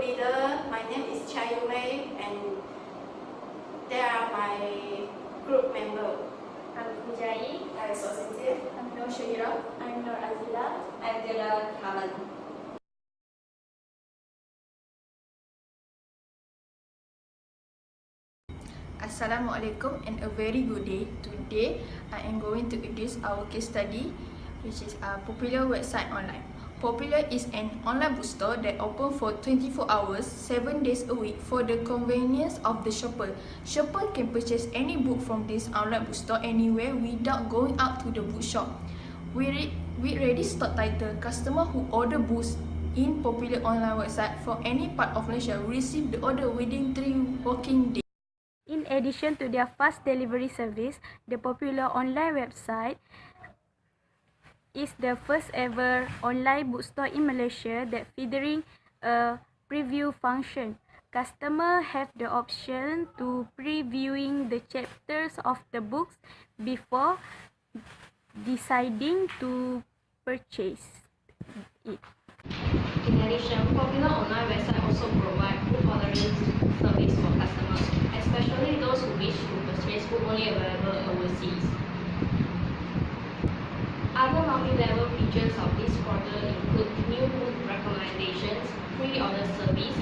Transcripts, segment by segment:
leader. My name is Chia Yuh Mey, and they are my group members. I'm Khoo Jia Yi. I'm Soh Xin Jie. I'm Norsyahira. I'm Aziela. I'm Carmen. Assalamualaikum and a very good day. Today I am going to introduce our case study, which is a popular website online. Popular is an online bookstore that open for 24 hours, 7 days a week for the convenience of the shopper. Shopper can purchase any book from this online bookstore anywhere without going out to the bookshop. With ready stock title, customer who order books in popular online website from any part of Malaysia will receive the order within 3 working days. In addition to their fast delivery service, the popular online website is the first ever online bookstore in Malaysia that featuring a preview function. Customers have the option to previewing the chapters of the books before deciding to purchase it. In addition, popular online website also provide book ordering service for customers, especially those who wish to purchase book only available overseas. Other multi-level features of this portal include new book recommendations, pre-order service,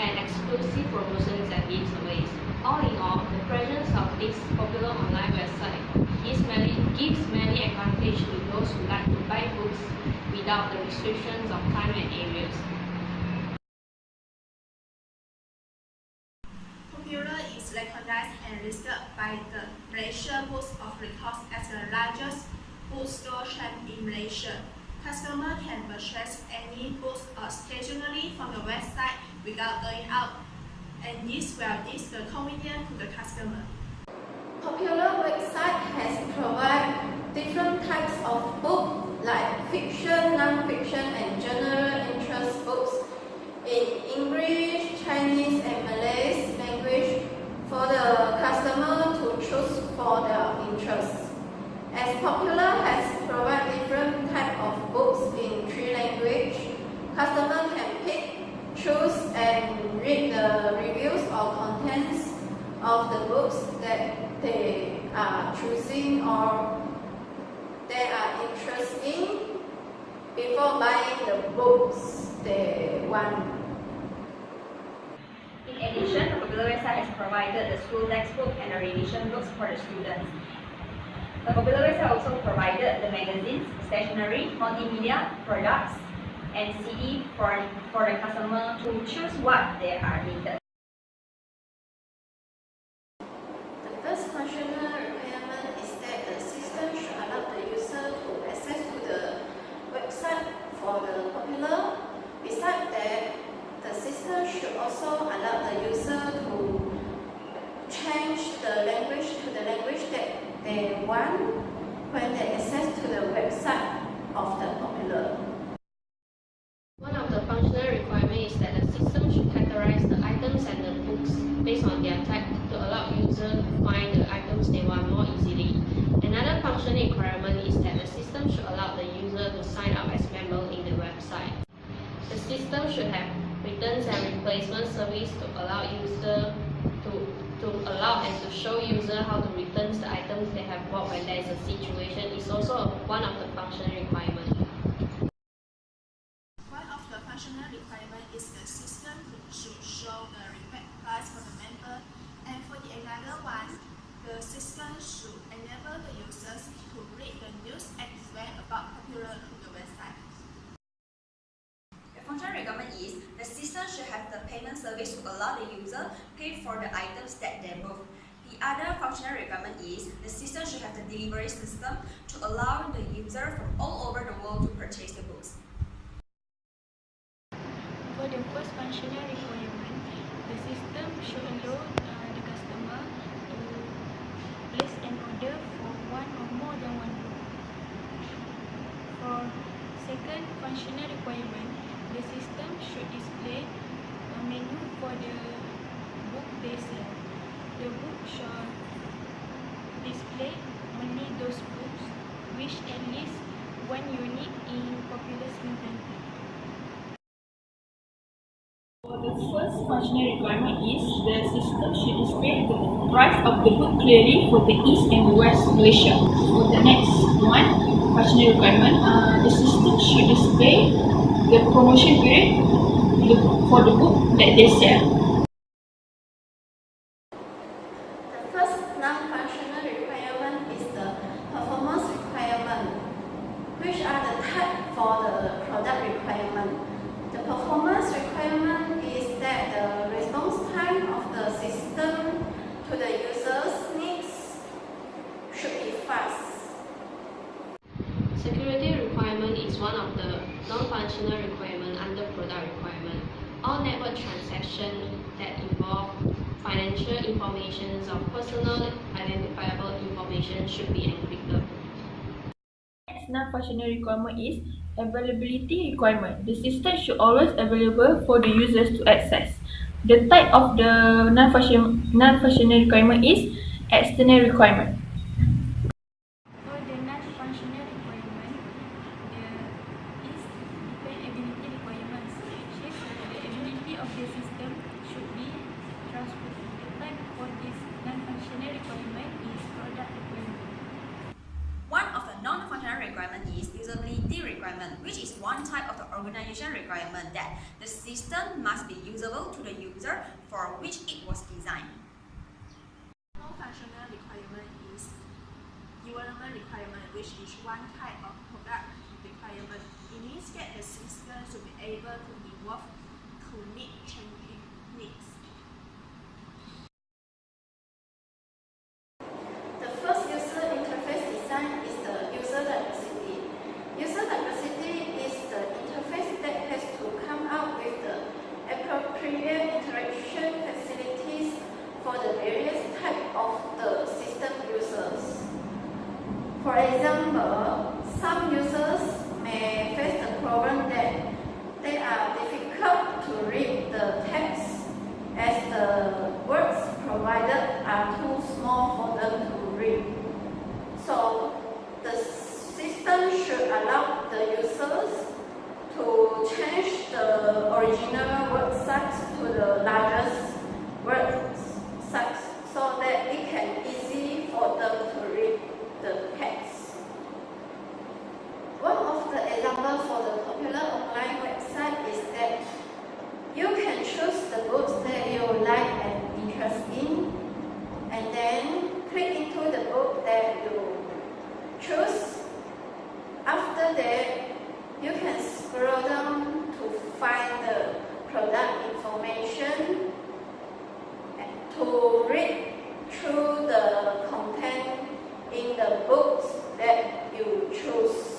and exclusive promotions and giveaways. All in all, the presence of this popular online website gives many advantages to those who like to buy books without the restrictions of time and areas. Popular is recognized and listed by the Malaysia Books of Records as the largest bookstore chain in Malaysia. Customers can purchase any books or stationery from the website without going out, and this will ease the convenience to the customer. Popular website has provided different types of books like fiction, non-fiction, and general interest books in English, Chinese, and Malay language for the customer to choose for their interests. As Popular has provided different types of books in 3 languages, customers can pick, choose, and read the reviews or contents of the books that they are choosing or they are interested in before buying the books they want. In addition, the popular website has provided the school textbook and the revision books for the students. The popular website also provided the magazines, stationery, multimedia, products, and CD for the customer to choose what they are needed. The first functional requirement is that the system should allow the user to access to the website for the Popular. Besides that, the system should also allow the user to change the language to the language that they want when they access to the website of the Popular. One of the functional requirements is that the system should categorize the items and the books based on their type to allow users to find the items they want more easily. Another functional requirement is that the system should allow the user to sign up as member in the website. The system should have returns and replacement service to allow and to show user how to return the items they have bought when there is a situation is also one of the functional requirements. One of the functional requirements is the system should show the required price for the member, and for the another one, the system should enable the users to read the news and event about Popular through the website. The functional requirement is the system should have the payment service to allow the user pay for the items that they bought. The other functional requirement is the system should have the delivery system to allow the user from all over the world to purchase the books. For the first functional requirement, the system should allow the customer to place an order for one or more than one book. For second functional requirement, the system should display a menu for the book they sell. The book should display only those books which at least one unit in Popular's inventory. first functional requirement is the system should display the price of the book clearly for the East and West Malaysia. For the next one, functional requirement, the system should display the promotion period for the book that they sell. The first non-functional requirement is the performance requirement, which are the type for the product requirement. The performance requirement is that the response time of the system to the user's needs should be fast. Security requirement is one of the non-functional requirements under product requirement. All network transactions that involve financial information or personal identifiable information should be encrypted. Next non-functional requirement is availability requirement. The system should always available for the users to access. The type of the non-functional requirement is external requirement. For the non-functional requirement, there is dependability requirements, which is the ability of the system should be trustworthy. The type for this non-functional requirement is product requirement. One of the non-functional requirement is usability requirement, which is one type of the organization requirement that the system must be usable to the user for which it was designed. Non-functional requirement is development requirement, which is one type of product requirement. It means that the system should be able to evolve to meet changing needs. The first user interface design is the user diversity. User diversity is the interface that has to come up with the appropriate interaction facilities for the various types of the system users. For example, some users may face the problem that they are difficult to read the text as the words provided are too small for them to read. So the system should allow the users to change the original word size to the largest word size so that it can easy for them to read the text. One of the examples for the popular online website is that you can choose the books that you like and interest in, and then click into the book that you choose. After that, you can scroll down to find the product information to read through the content in the books that you choose.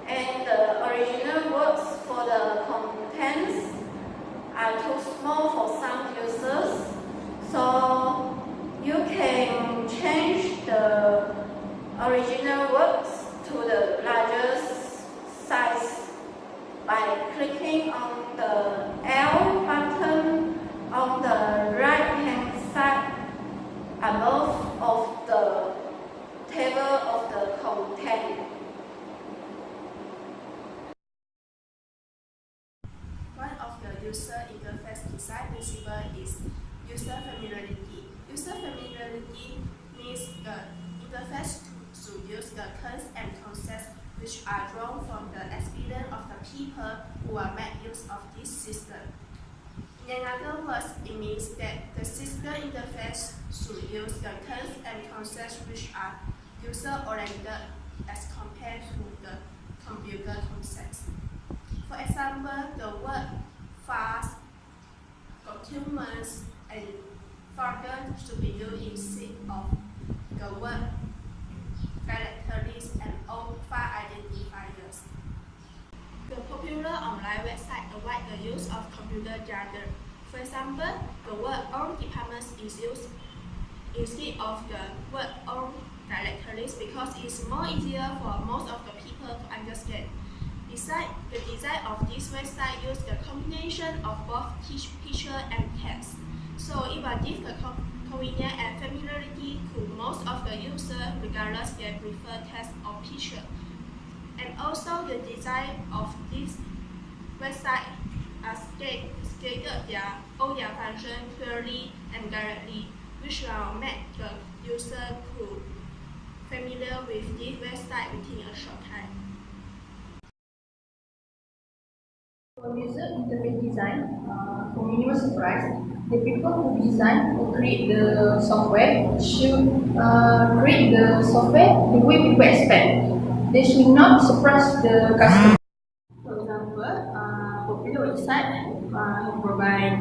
And the original words for the contents are too small for some users, so you can change the original words to the largest size by clicking on the L button on the right hand side above of the table of the content. One of the user interface design principle is user familiarity. User familiarity means the interface should use the terms and concepts which are drawn from the experience of the people who are make use of this system. In other words, it means that the system interface should use the terms and concepts which are user-oriented as compared to the computer concepts. For example, the word fast, documents, and folder should be used instead of the word characteristics and all file identifiers. The popular online website avoid the use of computer jargon. For example, the word all departments is used instead of the word all characteristics because it's more easier for most of the people to understand. Besides, the design of this website uses the combination of both picture and text, so it will give the convenience and familiarity to most of the users regardless they prefer text or picture. And also the design of this website stated all their functions clearly and directly, which will make the user familiar with this website within a short time. For user interface design, for minimal surprise, the people who design or create the software should create the software the way people expect. They should not surprise the customer. For example, popular website provide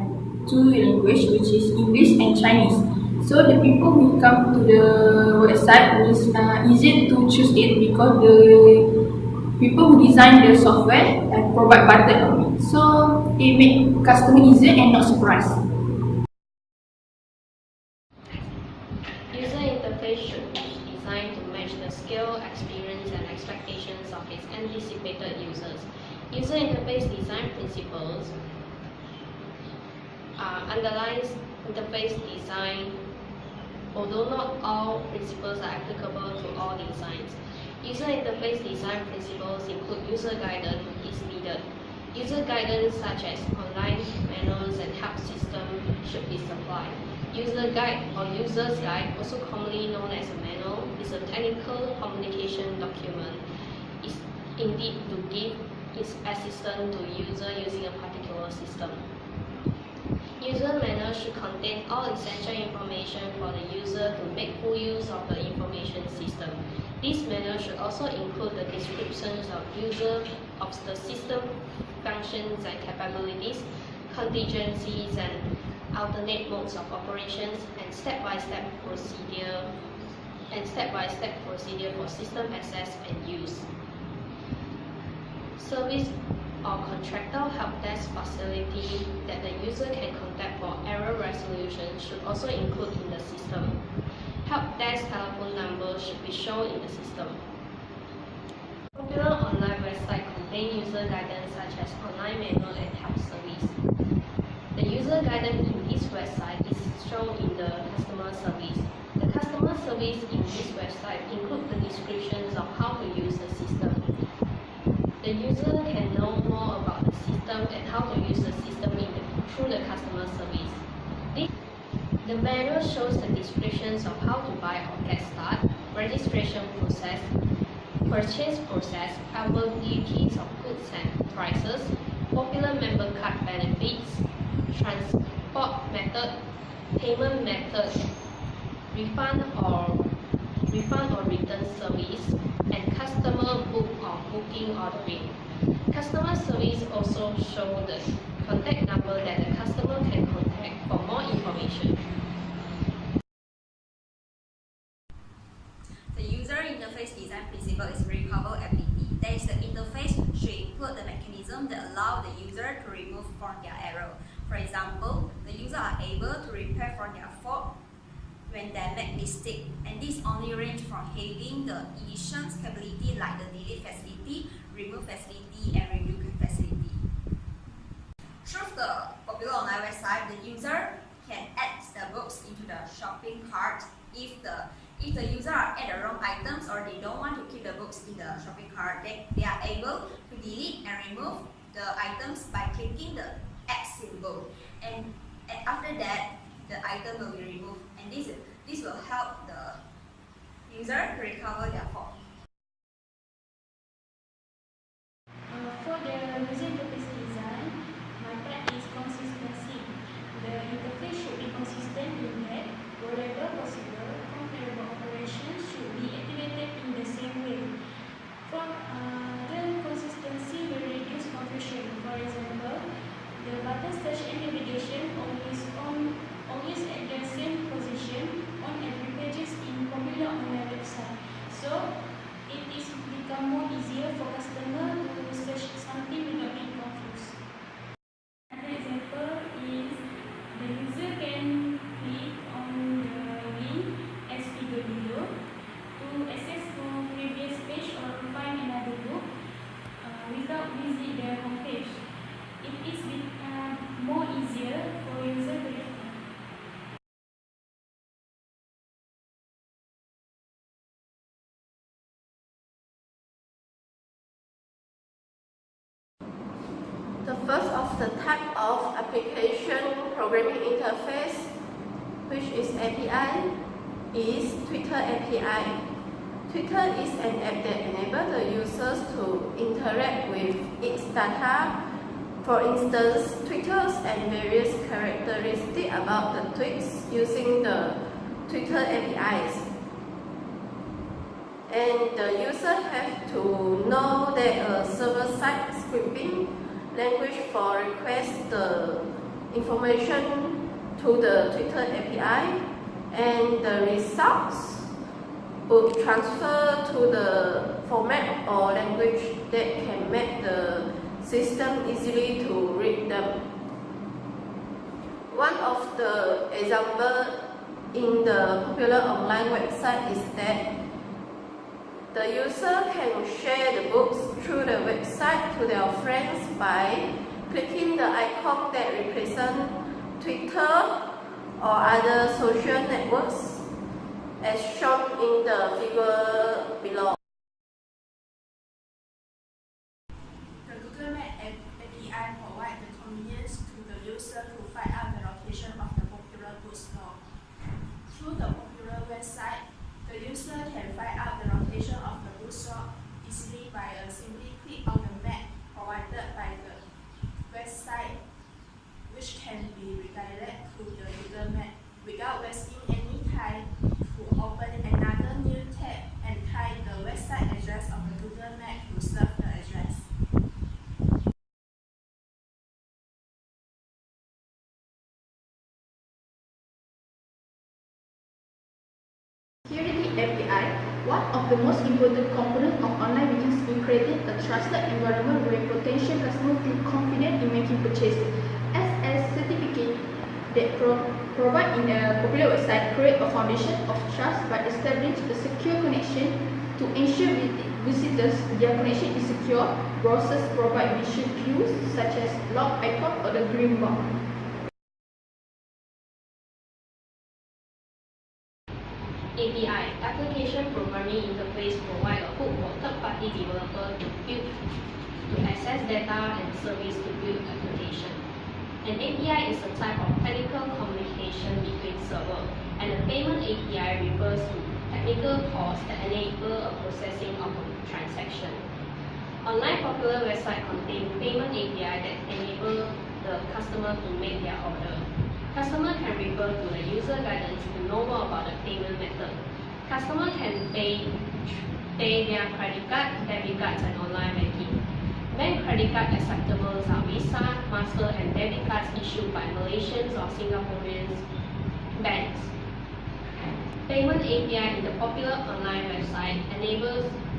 two languages, which is English and Chinese. So the people who come to the website is easy to choose it because the people who design the software and provide button on it. So it makes customer easy and not surprised. User interface should be designed to match the skill, experience, and expectations of its anticipated users. User interface design principles underlies interface design, although not all principles are applicable to all designs. User interface design principles include user guidance is needed. User guidance such as online manuals and help system should be supplied. User guide or user's guide, also commonly known as a manual, is a technical communication document. It's indeed to give its assistance to user using a particular system. User manual should contain all essential information for the user to make full use of the information system. This manual should also include the descriptions of the system functions and capabilities, contingencies and alternate modes of operations, and step-by-step procedure for system access and use. Service or contractor help desk facility that the user can contact for error resolution should also include in the system. Help desk telephone number should be shown in the system. Popular online websites contain user guidance such as online manual and help service. The user guidance in this website is shown in the customer service. The customer service in this website include the descriptions of how to use the system. The user can know more about the system and how to use the system through the customer service. The manual shows the descriptions of how to buy or get started, registration process, purchase process, availabilities of goods and prices, popular member card benefits, transport method, payment method, refund or return service, and customer book or booking ordering. Customer service also show the contact number that the customer can contact for more information. The user interface design principle is recoverability. That is, the interface should include the mechanism that allow the user to remove from their error. For example, the user are able to repair from their fault when they make mistake, and this only range from having the editions capability like the delete facility, remove facility, and review facility. Through the popular online website, the user can add the books into the shopping cart. If the user are add the wrong items or they don't want to keep the books in the shopping cart, they are able to delete and remove the items by clicking the X symbol. And after that, the item will be removed, and this will help the user to recover their fault. For the user interface design, my part is consistency. The interface should be consistent in that wherever possible, comparable operations should be activated in the same way. The consistency will reduce confusion. For example, the button search and navigation always at the same position on every pages in popular online website. So first of the type of application programming interface, which is API, is Twitter API. Twitter is an app that enables the users to interact with its data. For instance, tweeters and various characteristics about the tweets using the Twitter APIs. And the user has to know that a server-side scripting language for request the information to the Twitter API, and the results would transfer to the format or language that can make the system easily to read them. One of the examples in the popular online website is that the user can share the books through the website to their friends by clicking the icon that represents Twitter or other social networks as shown in the figure below. The Google Map API provides the convenience to the user to find out the location of the popular bookstore. Through the popular website, the user can find out the location of the bookstore easily by a simply click on the map provided by the website, which can be redirected to the Google Map without wasting any time to open another new tab and type the website address of the Google Map to serve the address. Security API, one of the most important components of online business is creating a trusted environment where potential customers feel confident in making purchases. SS certificate that provide in a popular website create a foundation of trust by establishing a secure connection to ensure visitors their connection is secure. Browsers provide visual cues such as lock icon or the green bar. API, Application Programming Interface, provide a hook for third-party developers to access data and service to build application. An API is a type of technical communication between servers, and a payment API refers to technical calls that enable a processing of a transaction. Online popular websites contain payment API that enable the customer to make their order. Customer can refer to the user guidance to know more about the payment method. Customer can pay their credit card, debit cards, and online banking. Bank credit card acceptables are Visa, Master, and debit cards issued by Malaysians or Singaporean banks. Payment API in the popular online website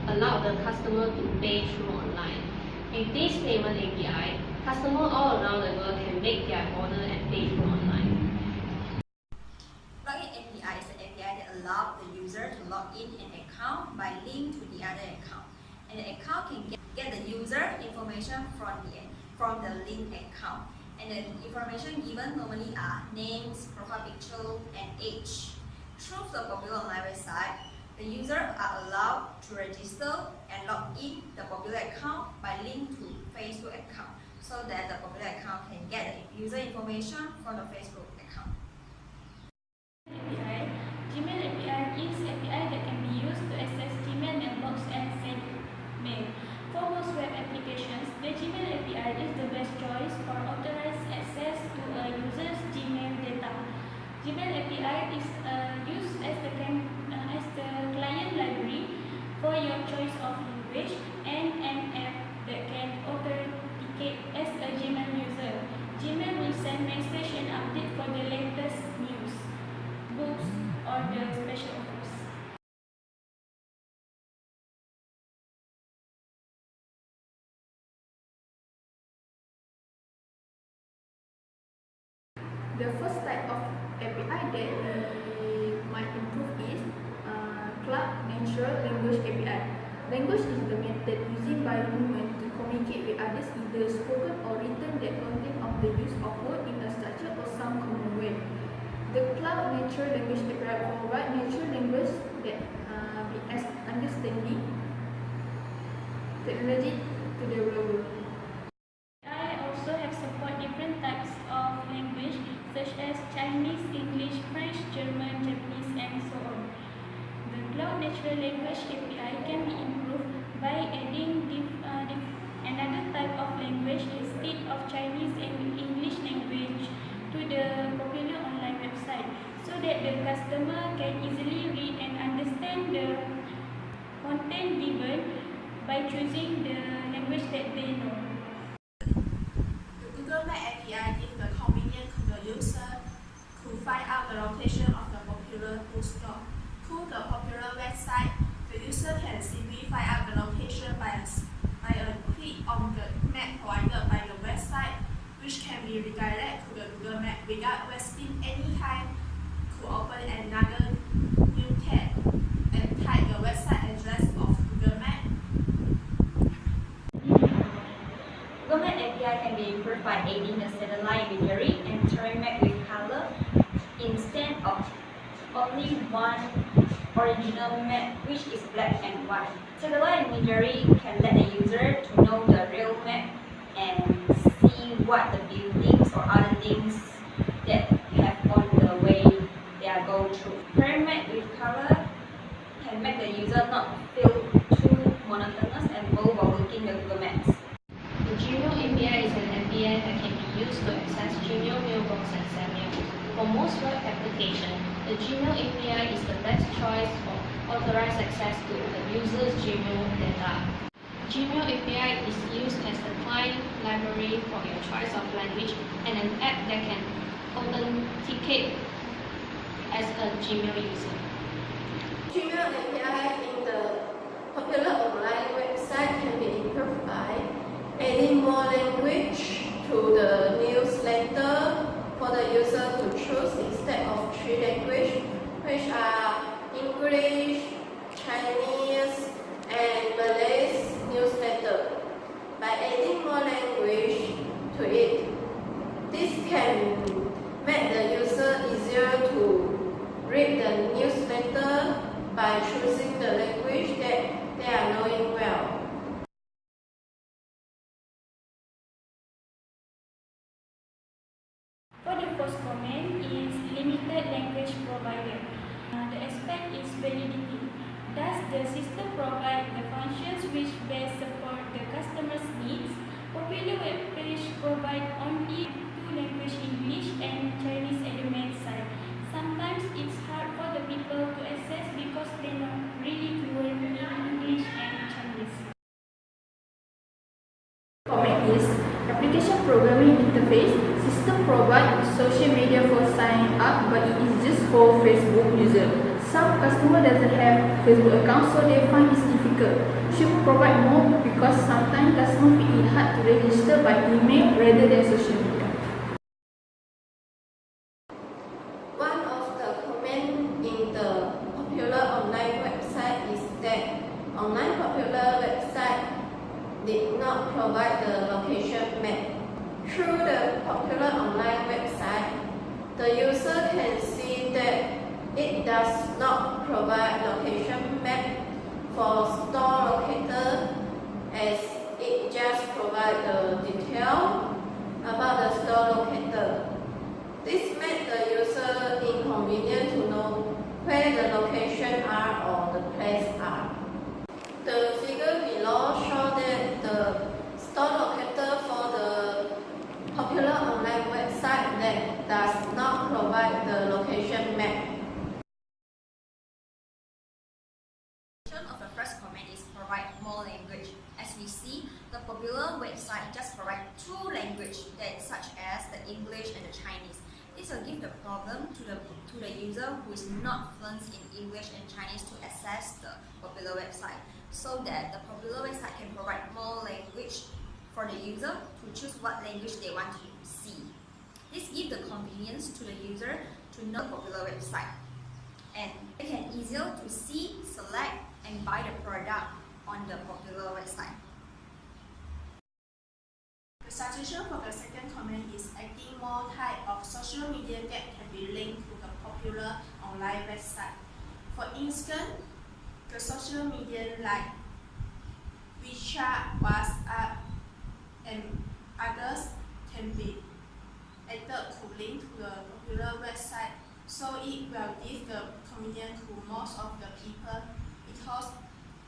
allow the customer to pay through online. With this payment API, customers all around the world can make their order and pay through online. Login API is an API that allows the user to log in an account by link to the other account, and the account can get the user information from the linked account, and the information given normally are names, profile picture, and age. Through the popular online website, the users are allowed to register and log in the popular account by link to Facebook account, so that the popular account can get the user information from the Facebook account. API. Gmail API is API that can be used to access Gmail mailbox and send mail. For most web applications, the Gmail API is the best choice for authorized access to a user's Gmail data. Gmail API is used as the client library for your choice of language and an app that can authenticate as a Gmail user. Gmail will send message and update for the latest news, books, or the special offers. The first type of API that we might improve is Cloud Natural Language API. Language is the method used by humans to communicate with others, either spoken or written, that contain of the use of words in a structured or some common way. The Cloud Natural Language API provides natural language that be as understanding technology to developer. AI also as Chinese, English, French, German, Japanese, and so on. The Cloud Natural Language API can be improved by adding another type of language instead of Chinese and English language to the popular online website, so that the customer can easily read and understand the content given by choosing the language that they know. The Google Map API gives the convenience to the user to find out the location of the popular bookstore. Through the popular website, the user can simply find out the location by a click on the map provided by the website, which can be redirected to the Google Map without wasting any time to open another new tab and type the website address of Google Map. Google Map API can be improved by adding the satellite imagery and terrain map with color instead of only one original map, which is black and white. Satellite imagery can let the user to know the real map and see what the buildings or other things that have on the way they are going through. Terrain map with color can make the user not feel too monotonous and bold while looking at Google Maps. The Gmail API is an API that can be used to access Gmail mailbox and send mail. For most web applications, the Gmail API is the best choice for authorized access to the user's Gmail data. Gmail API is used as the client library for your choice of language and an app that can authenticate as a Gmail user. Gmail API in the popular online website can be improved by adding more language to the newsletter for the user to choose instead of 3 languages, which are English, Chinese, and Malay newsletter. By adding more language to it, this can make the user easier to read the newsletter by choosing the language that they are knowing well. For the first comment is limited language provider. The aspect is validity. Does the system provide the functions which best support the customer's needs? Popular web page provide only 2 languages, English and Chinese at the main site. Sometimes it's hard for the people to access because they're not really fluent in English and Chinese. Comment is application programming interface. System provide social media for sign up, but it is just for Facebook user. Some customer doesn't have Facebook account, so they find it difficult. Should provide more because sometimes customer find it hard to register by email rather than social media. One of the comments in the popular online website is that online popular website did not provide the location map. Through the popular online website, the user can see that it does not provide location map for store locator, as it just provides the detail about the store locator. This makes the user inconvenient to know where the location are or the place are. The figure below shows that the store locator for the popular online website that does not provide the location map. Of the first comment is provide more language. As we see, the popular website just provide 2 languages, such as the English and the Chinese. This will give the problem to the user who is not fluent in English and Chinese to access the popular website, so that the popular website can provide more language for the user to choose what language they want to see. This gives the convenience to the user to know the popular website, and they can easier to see, select, and buy the product on the popular website. The suggestion for the second comment is adding more type of social media that can be linked to the popular online website. For instance, the social media like WeChat, WhatsApp, and others can be added method to link to the popular website, so it will give the convenience to most of the people, because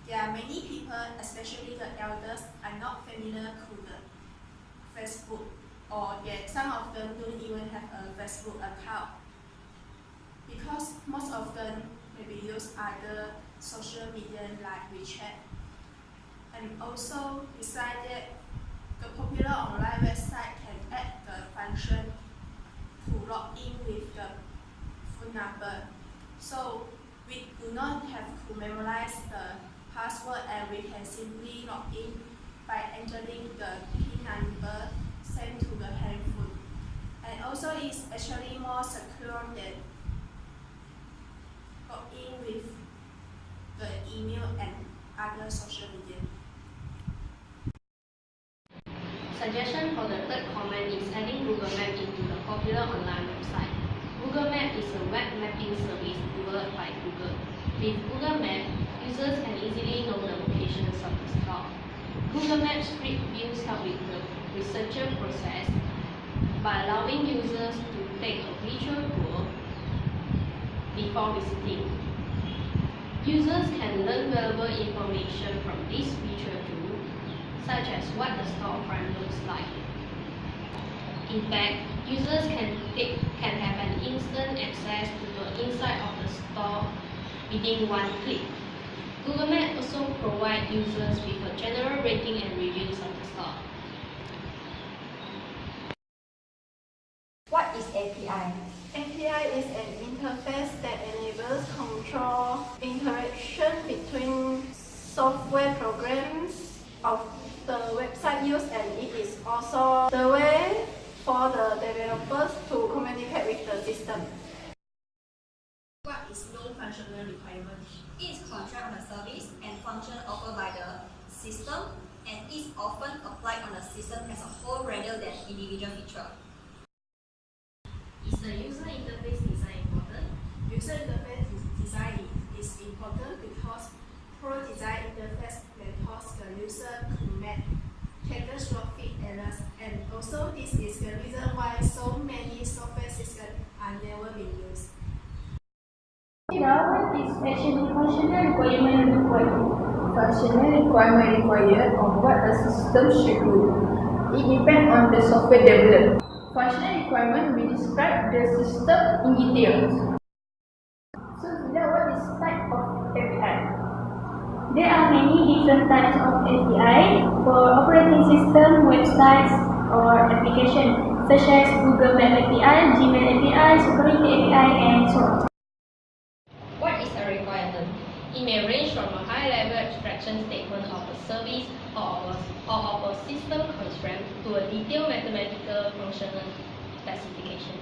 there are many people, especially the elders, are not familiar to the Facebook, or some of them don't even have a Facebook account, because most of them maybe use other social media like WeChat. And also, besides that, the popular online website can add the function to log in with the phone number. So we do not have to memorize the password, and we can simply log in by entering the PIN number sent to the handphone. And also, it's actually more secure than log in with the email and other social media. Suggestion for the third comment is adding Google Maps into the popular online website. Google Maps is a web mapping service developed by Google. With Google Maps, users can easily know the locations of the store. Google Maps Street Views help with the researcher process by allowing users to take a visual tour before visiting. Users can learn valuable information from this visual tour, such as what the storefront looks like. In fact, users can have an instant access to the inside of the store within one click. Google Maps also provides users with a general rating and reviews of the store. What is API? API is an interface that enables control interaction between software programs of the website used, and it is also the way for the developers to communicate with the system. What is no functional requirement? It is constrained on the service and function offered by the system, and is often applied on the system as a whole rather than individual feature. Is the user interface design important? User interface design is important because poor design interface may cause the user to make catastrophic errors, and also this is the reason why so many software systems are never being used. What is actually functional requirement required? Functional requirement required on what a system should do. It depends on the software developed. Functional requirement will describe the system in detail. So, what is type of API? There are many different types of API for operating system, websites, or applications, such as Google Maps API, Gmail API, Security API, and so on. What is a requirement? It may range from a high-level abstraction statement of a service or of a system constraint to a detailed mathematical functional specification.